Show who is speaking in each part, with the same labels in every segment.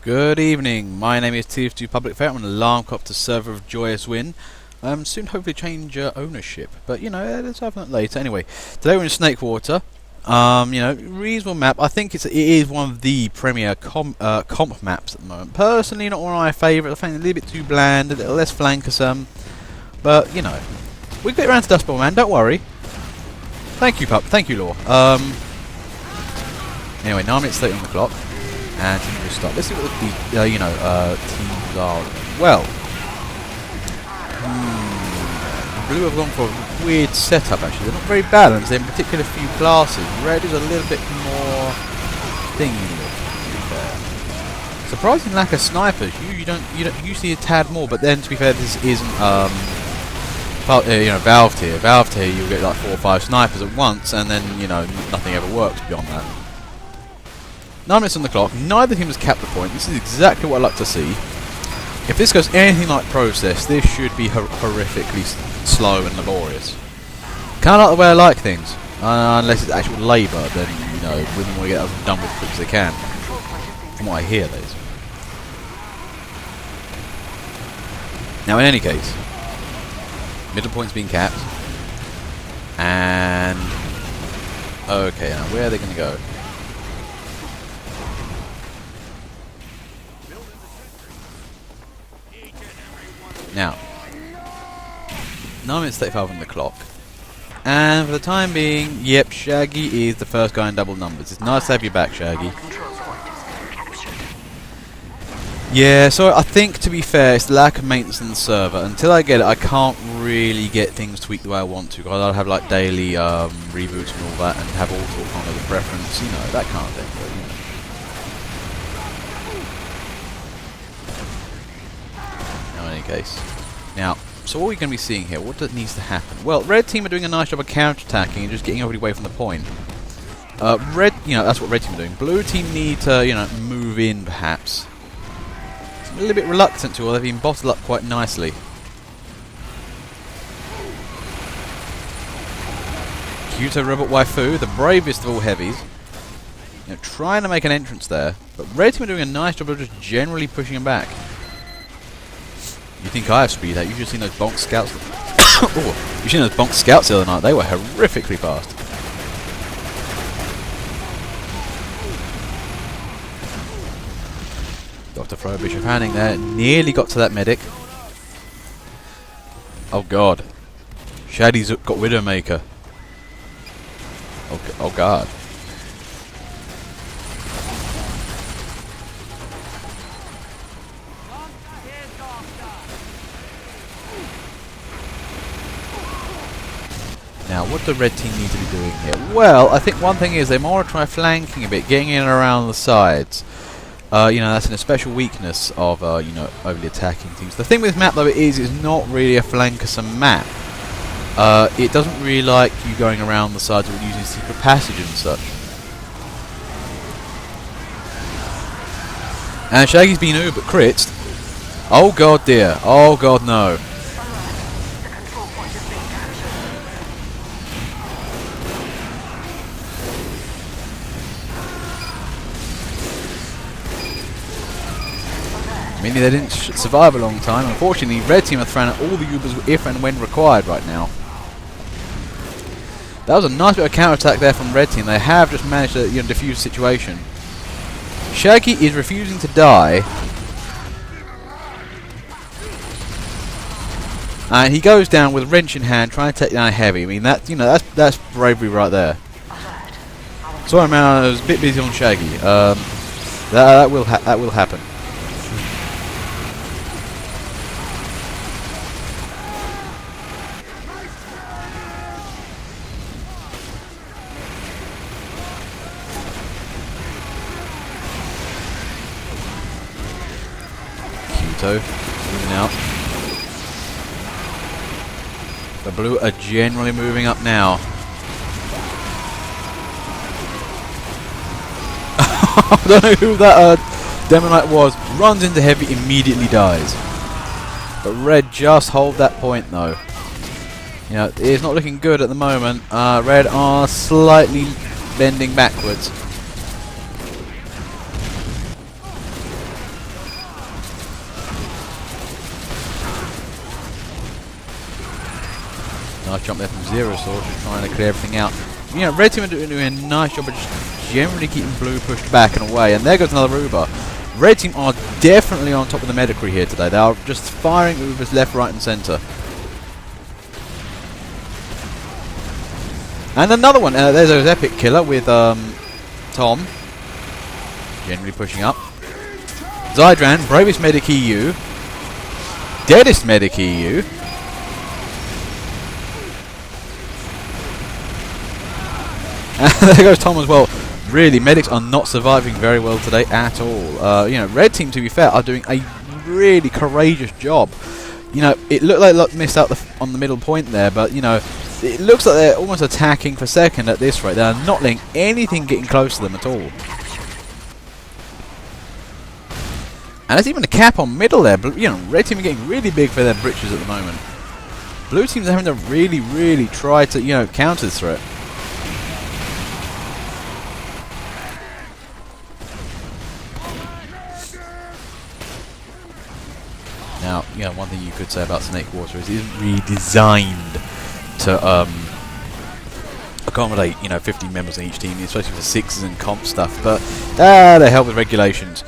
Speaker 1: Good evening, my name is TF2 Public Fair. I'm an alarm copter server of Joyous Win. Soon hopefully change ownership, but you know, let's have that later. Anyway, today we're in Snakewater. You know, reasonable map. I think it is one of the premier comp maps at the moment. Personally, not one of my favourites. I find it a little bit too bland, a little less flankersome. But you know, we'll get around to Dust Bowl Man. Don't worry. Thank you, Pup. Thank you, Law. Anyway, 9 minutes late on the clock. And team will start. Let's see what the teams are. Well, Blue have gone for a weird setup actually. They're not very balanced in particular few classes. Red is a little bit more thingy, to be fair. Surprising lack of snipers. You see a tad more, but then to be fair, this isn't Valve tier. Valve tier, you'll get like 4 or 5 snipers at once, and then you know nothing ever works beyond that. 9 minutes on the clock, neither team has capped the point. This is exactly what I like to see. If this goes anything like Process, this should be horrifically slow and laborious. Kind of like the way I like things. Unless it's actual labour, then, you know, women want to get that done with as quick as they can. From what I hear, that is. Now, in any case, middle point's been capped. And... okay, now where are they going to go? Now, 9 minutes 35 on the clock, and for the time being, yep, Shaggy is the first guy in double numbers. It's nice to have you back, Shaggy. Yeah, so I think, to be fair, it's the lack of maintenance on the server. Until I get it, I can't really get things tweaked the way I want to, because I'll have like daily reboots and all that, and have all sort of kind of the preference, you know, that kind of thing. But, you know. In any case. Now, so what are we going to be seeing here? What needs to happen? Well, red team are doing a nice job of counter-attacking and just getting everybody away from the point. Red, you know, that's what red team are doing. Blue team need to, you know, move in perhaps. It's a little bit reluctant to, or they've been bottled up quite nicely. Kyoto Robot Waifu, the bravest of all heavies. You know, trying to make an entrance there, but red team are doing a nice job of just generally pushing them back. You think I have speed out? You've just seen those bonk scouts. Oh, you've seen those bonk scouts the other night. They were horrifically fast. Dr. Throw Bishop Hanning there. Nearly got to that medic. Oh god. Shaddy's got Widowmaker. Oh god. Now, what do red team need to be doing here? Well, I think one thing is they want to try flanking a bit, getting in and around the sides. You know, that's a special weakness of, you know, overly attacking teams. The thing with this map, though, is it's not really a flankersome map. It doesn't really like you going around the sides or using secret passage and such. And Shaggy's been uber crits. Oh god dear. Oh god no. Meaning they didn't survive a long time. Unfortunately, red team have thrown out all the Ubers if and when required right now. That was a nice bit of counter-attack there from red team. They have just managed to, you know, defuse the situation. Shaggy is refusing to die. And he goes down with a wrench in hand, trying to take down a heavy. I mean, that, you know, that's bravery right there. Sorry, man, I was a bit busy on Shaggy. That will happen. Moving out. The blue are generally moving up now. I don't know who that Demonite was. Runs into heavy, immediately dies. But red just hold that point though. You know, it's not looking good at the moment. Red are slightly bending backwards. Nice jump there from Zero Sword, just trying to clear everything out. You know, red team are doing a nice job of just generally keeping blue pushed back and away. And there goes another Uber. Red team are definitely on top of the Medicry here today. They are just firing Ubers left, right and centre. And another one. There's an epic killer with Tom. Generally pushing up. Zydran, bravest medic EU. Deadest medic EU. And there goes Tom as well. Really, medics are not surviving very well today at all. You know, red team, to be fair, are doing a really courageous job. You know, it looked like they missed out on the middle point there, but, you know, it looks like they're almost attacking for second at this rate. They're not letting anything getting close to them at all. And there's even a cap on middle there. But, you know, red team are getting really big for their britches at the moment. Blue team's having to really try to, you know, counter this threat. Now, you know, one thing you could say about Snakewater is it isn't really designed to accommodate, you know, 15 members in each team, especially for sixes and comp stuff. But they help with regulations.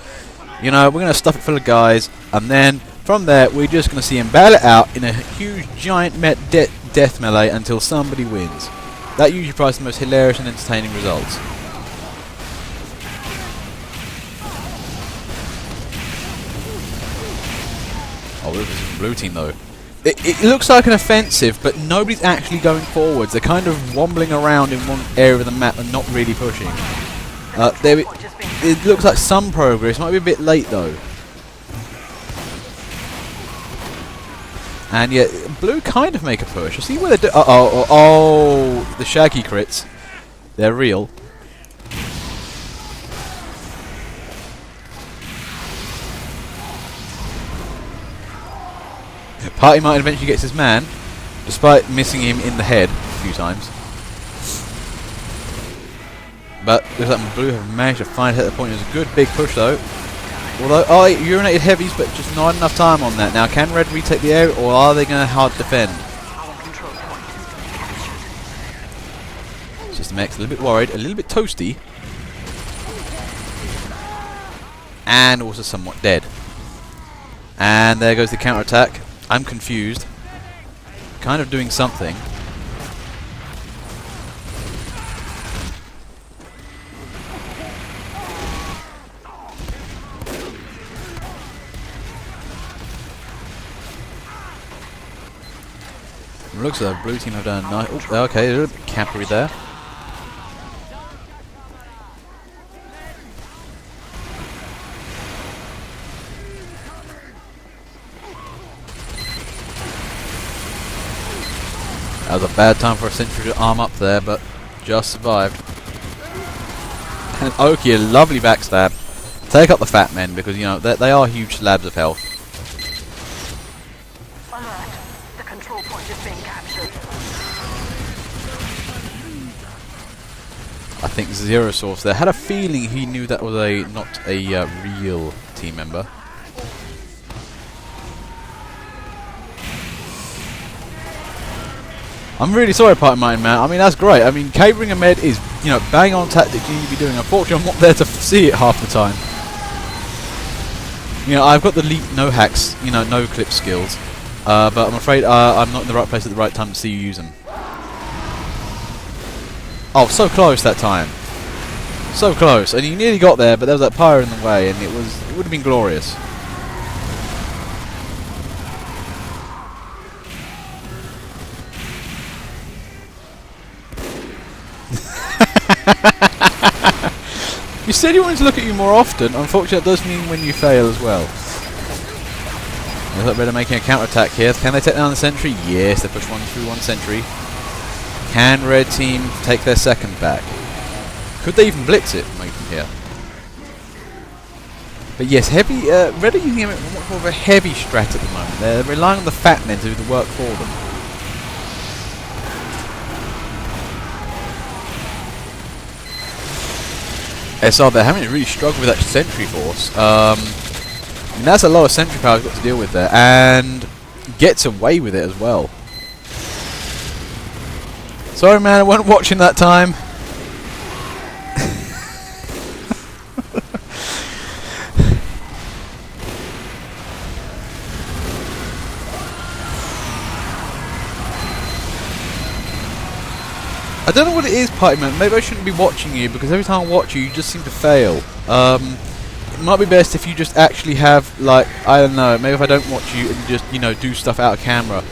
Speaker 1: You know, we're going to stuff it full of guys, and then from there we're just going to see him battle it out in a huge giant death melee until somebody wins. That usually provides the most hilarious and entertaining results. Oh, this is the blue team though. It looks like an offensive, but nobody's actually going forwards. They're kind of wobbling around in one area of the map and not really pushing. It looks like some progress. Might be a bit late though. And yeah, blue kind of make a push. I see where they do. Oh, the shaggy crits. They're real. Party might eventually gets his man, despite missing him in the head a few times. But looks like blue have managed to find hit the point. It was a good big push though. Although, urinated heavies, but just not enough time on that. Now, can red retake the area, or are they going to hard defend? System X a little bit worried, a little bit toasty, and also somewhat dead. And there goes the counter attack. I'm confused. Kind of doing something. Looks like the blue team have done a nice. Oh, okay, a little bit campery there. That was a bad time for a sentry to arm up there, but just survived. And Oki, a lovely backstab. Take up the fat men because, you know, they are huge slabs of health.
Speaker 2: Alert. The control point is being captured.
Speaker 1: I think Zero Source there had a feeling he knew that was not a real team member. I'm really sorry, Party Mighty Man. I mean, that's great. I mean, cabering a med is, you know, bang on tactics you need to be doing. Unfortunately, I'm not there to see it half the time. You know, I've got the elite no hacks, you know, no clip skills, but I'm afraid I'm not in the right place at the right time to see you use them. Oh, so close that time. So close, and you nearly got there, but there was that pyro in the way, and it would have been glorious. You said you wanted to look at you more often. Unfortunately, that does mean when you fail as well. Looks like Red are making a counter-attack here. Can they take down the sentry? Yes, they push one through one sentry. Can Red team take their second back? Could they even blitz it from here? But yes, heavy. Red are using a much more of a heavy strat at the moment. They're relying on the fat men to do the work for them. SR, they're having to really struggle with that sentry force. I mean, that's a lot of sentry power I've got to deal with there, and gets away with it as well. Sorry, man, I wasn't watching that time. I don't know what it is, Party Man. Maybe I shouldn't be watching you, because every time I watch you, you just seem to fail. It might be best if you just actually have, like, I don't know, maybe if I don't watch you and just, you know, do stuff out of camera,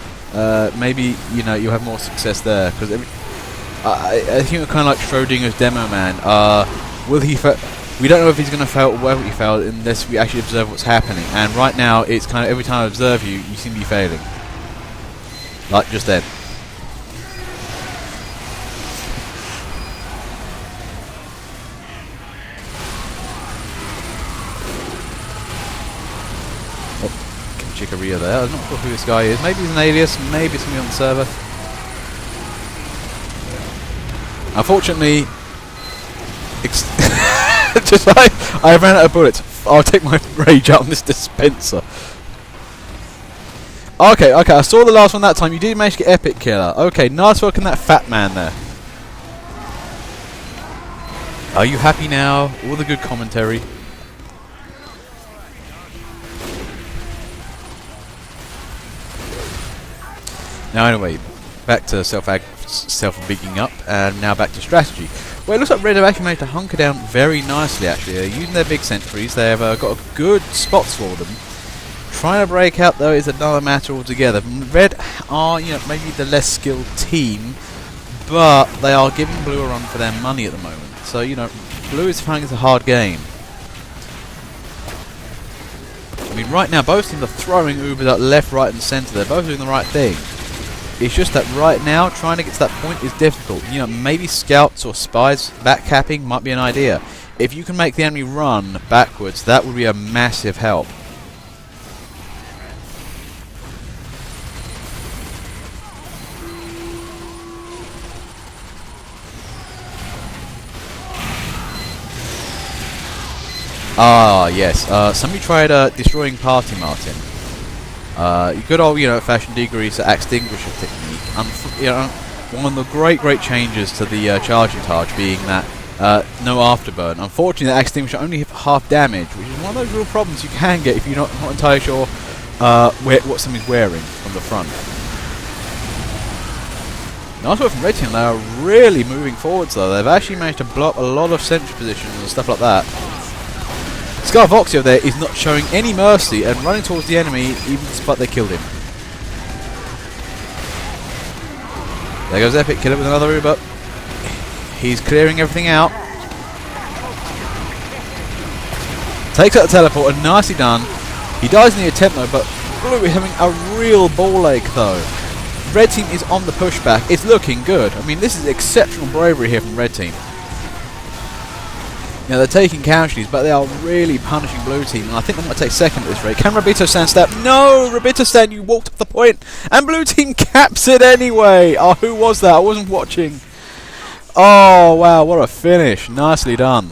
Speaker 1: maybe, you know, you'll have more success there. Because I think we're kind of like Schrodinger's demo man. Will he we don't know if he's going to fail or whether he failed unless we actually observe what's happening. And right now, it's kind of every time I observe you, you seem to be failing. Like just then. Chicoria there. I'm not sure who this guy is. Maybe he's an alias, maybe somebody on the server. Unfortunately, just I ran out of bullets. I'll take my rage out on this dispenser. Okay, I saw the last one that time. You did manage to get epic killer. Okay, nice work on that fat man there. Are you happy now? All the good commentary. Now anyway, back to self-bigging up, and now back to strategy. Well, it looks like Red have actually managed to hunker down very nicely, actually. They're using their big sentries. They have got good spots for them. Trying to break out, though, is another matter altogether. Red are, you know, maybe the less skilled team, but they are giving Blue a run for their money at the moment. So, you know, Blue is finding it's a hard game. I mean, right now, both teams are throwing Ubers out left, right, and centre. They're both doing the right thing. It's just that right now, trying to get to that point is difficult. You know, maybe scouts or spies backcapping might be an idea. If you can make the enemy run backwards, that would be a massive help. Ah, yes. Somebody tried destroying Party Martin. Good old, you know, fashioned degreaser extinguisher technique. You know, one of the great changes to the charging charge being that no afterburn. Unfortunately, the extinguisher only hit half damage, which is one of those real problems you can get if you're not entirely sure what somebody's wearing from the front. Nice work from Red Team. They are really moving forwards, though. They've actually managed to blow up a lot of sentry positions and stuff like that. Scarvoxio there is not showing any mercy and running towards the enemy even despite they killed him. There goes Epic Killer with another Uber. He's clearing everything out. Takes out the teleport and nicely done. He dies in the attempt though, but Blue is having a real ball ache though. Red Team is on the pushback. It's looking good. I mean, this is exceptional bravery here from Red Team. Now they're taking casualties, but they are really punishing Blue Team, and I think they might take second at this rate. Can Rabito-san stab? No! Rabito-san, you walked up the point, and Blue Team caps it anyway! Oh, who was that? I wasn't watching. Oh, wow, what a finish. Nicely done.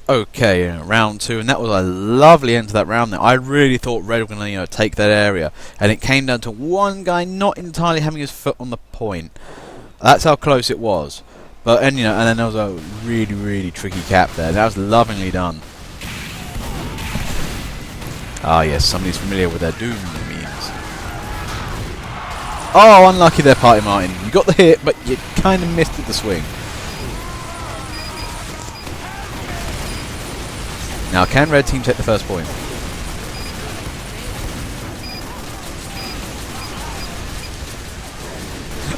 Speaker 1: Okay, round 2, and that was a lovely end to that round there. I really thought Red were going to, you know, take that area, and it came down to one guy not entirely having his foot on the point. That's how close it was. But and then there was a really tricky cap there. That was lovingly done. Ah yes, somebody's familiar with their Doom memes. Oh, unlucky there, Party Martin. You got the hit, but you kind of missed with the swing. Now, can Red Team take the first point?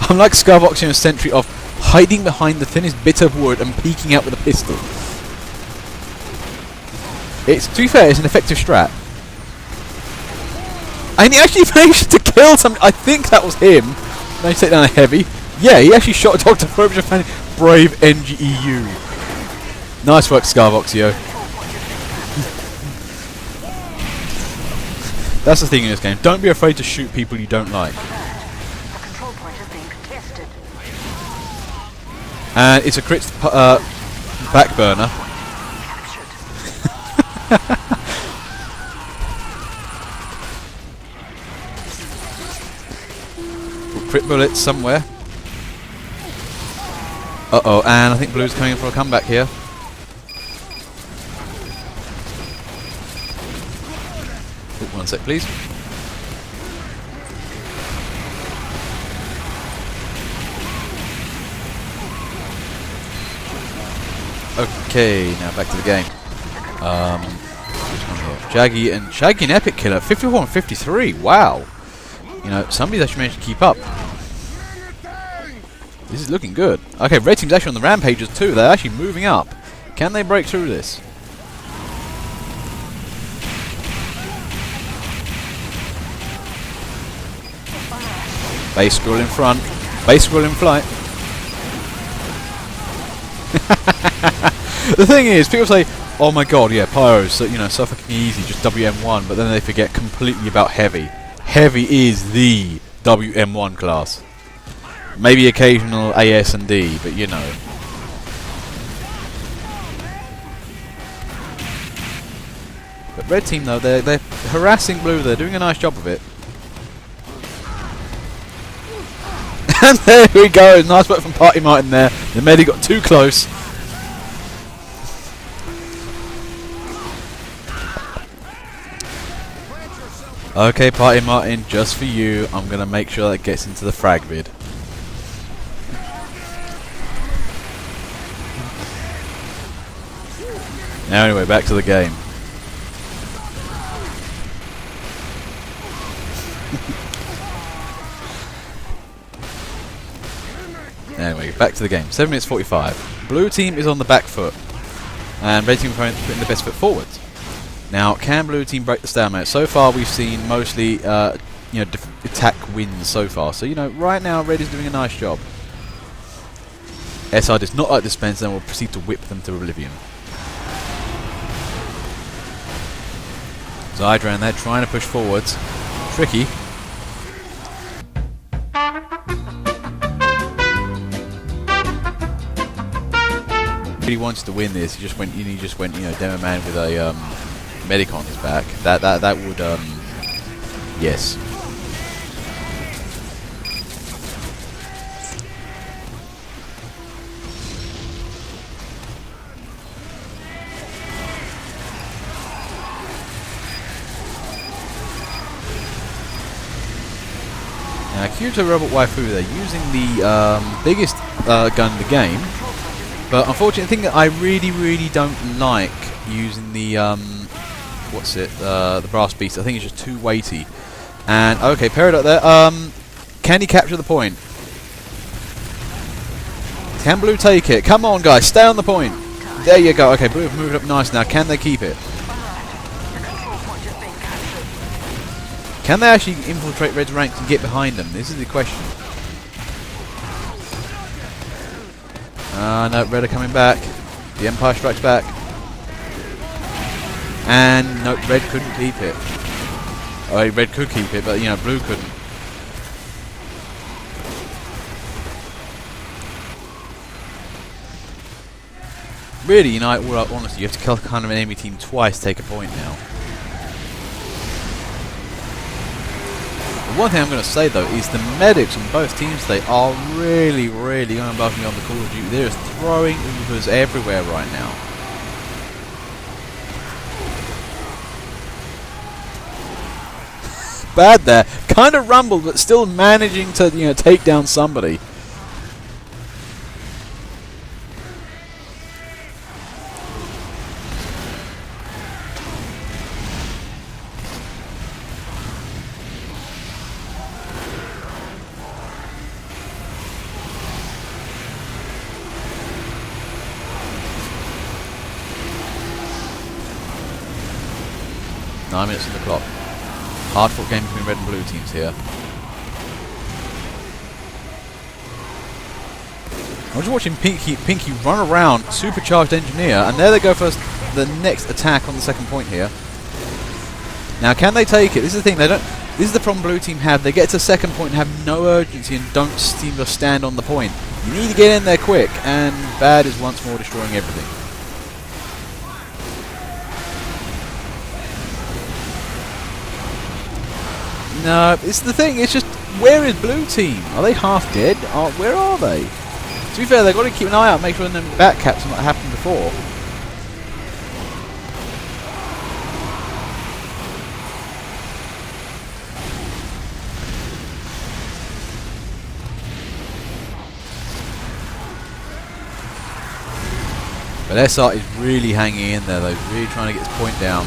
Speaker 1: I'm like Scarvoxio and Sentry of hiding behind the thinnest bit of wood and peeking out with a pistol. It's, to be fair, it's an effective strat. And he actually managed to kill some. I think that was him. Managed to take down a heavy. Yeah, he actually shot Dr. Frobisher fan. Brave NGEU. Nice work, Scarvoxio. That's the thing in this game. Don't be afraid to shoot people you don't like. And it's a crit back burner. crit bullets somewhere. Uh-oh, and I think blue's coming in for a comeback here. Oh, one sec, please. Okay, now back to the game. Which one here? Shaggy and Epic Killer, 54 and 53. Wow. You know, somebody's actually managed to keep up. This is looking good. Okay, red team's actually on the rampages too. They're actually moving up. Can they break through this? Base squirrel in front. Base squirrel in flight. The thing is, people say, oh my god, yeah, Pyro's so, you know, so fucking easy, just WM1, but then they forget completely about Heavy. Heavy is the WM1 class. Maybe occasional AS and D, but you know. But red team though, they're harassing blue, they're doing a nice job of it. And there we go, nice work from Party Martin there. The Medi got too close. Okay, Party Martin, just for you, I'm going to make sure that gets into the frag vid. Now anyway, back to the game. Anyway, back to the game. 7 minutes 45. Blue team is on the back foot, and red team is putting the best foot forward. Now, can blue team break the stalemate? So far, we've seen mostly, you know, attack wins so far. So, you know, right now, red is doing a nice job. SR does not like dispense, and will proceed to whip them to oblivion. Zydra and they're trying to push forwards. Tricky. Really wants to win this. He just went, you know, Demo Man with a medic on his back. That would, yes. Now, Kyoto Robot Waifu, they're using the biggest gun in the game, but unfortunately, the thing that I really don't like using the what's it? The brass beast. I think it's just too weighty. And okay, Peridot there. Can he capture the point? Can blue take it? Come on, guys, stay on the point. There you go. Okay, blue have moved up nice now. Can they keep it? Can they actually infiltrate red's ranks and get behind them? This is the question. No, red are coming back. The Empire strikes back. And no, red couldn't keep it. Oh, red could keep it, but you know, blue couldn't. Really, you know, all honestly, you have to kill kind of an enemy team twice to take a point now. The one thing I'm going to say though is the medics on both teams today are really going above and beyond the Call of Duty. They're just throwing Ubers everywhere right now. Bad there. Kind of rumbled, but still managing to, you know, take down somebody. Nine minutes on the clock. Hard fought game between red and blue teams here. I was watching Pinky run around, supercharged engineer, and there they go for the next attack on the second point here. Now, can they take it? This is the thing. They don't. This is the problem blue team have. They get to second point and have no urgency and don't seem to stand on the point. You need to get in there quick, and bad is once more destroying everything. No, it's the thing. It's just where is blue team? Are they half dead? Where are they? To be fair, they've got to keep an eye out, make sure them back caps are not happened before. But SR is really hanging in there though, really trying to get his point down.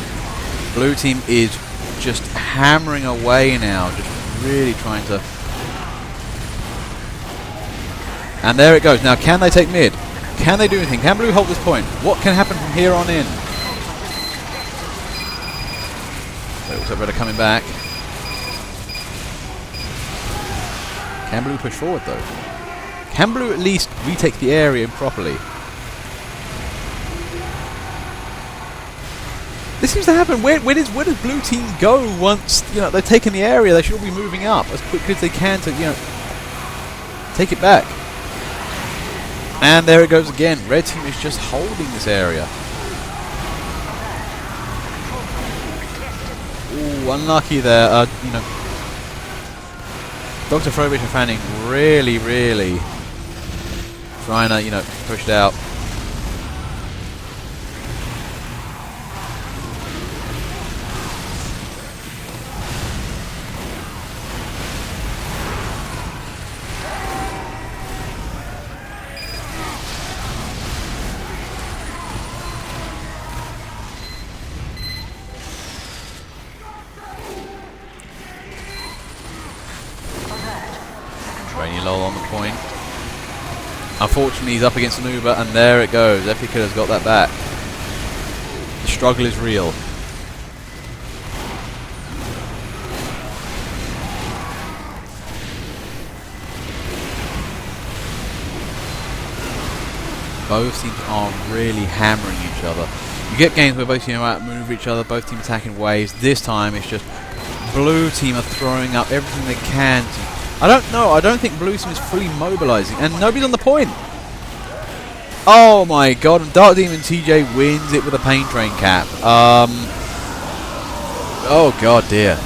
Speaker 1: Blue team is just hammering away now, just really trying to... And there it goes. Now can they take mid? Can they do anything? Can blue hold this point? What can happen from here on in? It looks like red are coming back. Can blue push forward though? Can blue at least retake the area properly? This seems to happen. Where does blue team go once they've taken the area? They should all be moving up as quickly as they can to take it back. And there it goes again. Red team is just holding this area. Ooh, unlucky there. Dr. Frobisher and Fanning really trying to push it out. Rainy Lol on the point. Unfortunately, he's up against an Uber, and there it goes. Epicula's got that back. The struggle is real. Both teams are really hammering each other. You get games where both teams outmove each other, both teams attacking waves. This time it's just blue team are throwing up everything they can to... I don't know. I don't think blue team is fully mobilizing, and nobody's on the point. Oh my god! And Dark Demon TJ wins it with a pain train cap. Oh god, dear.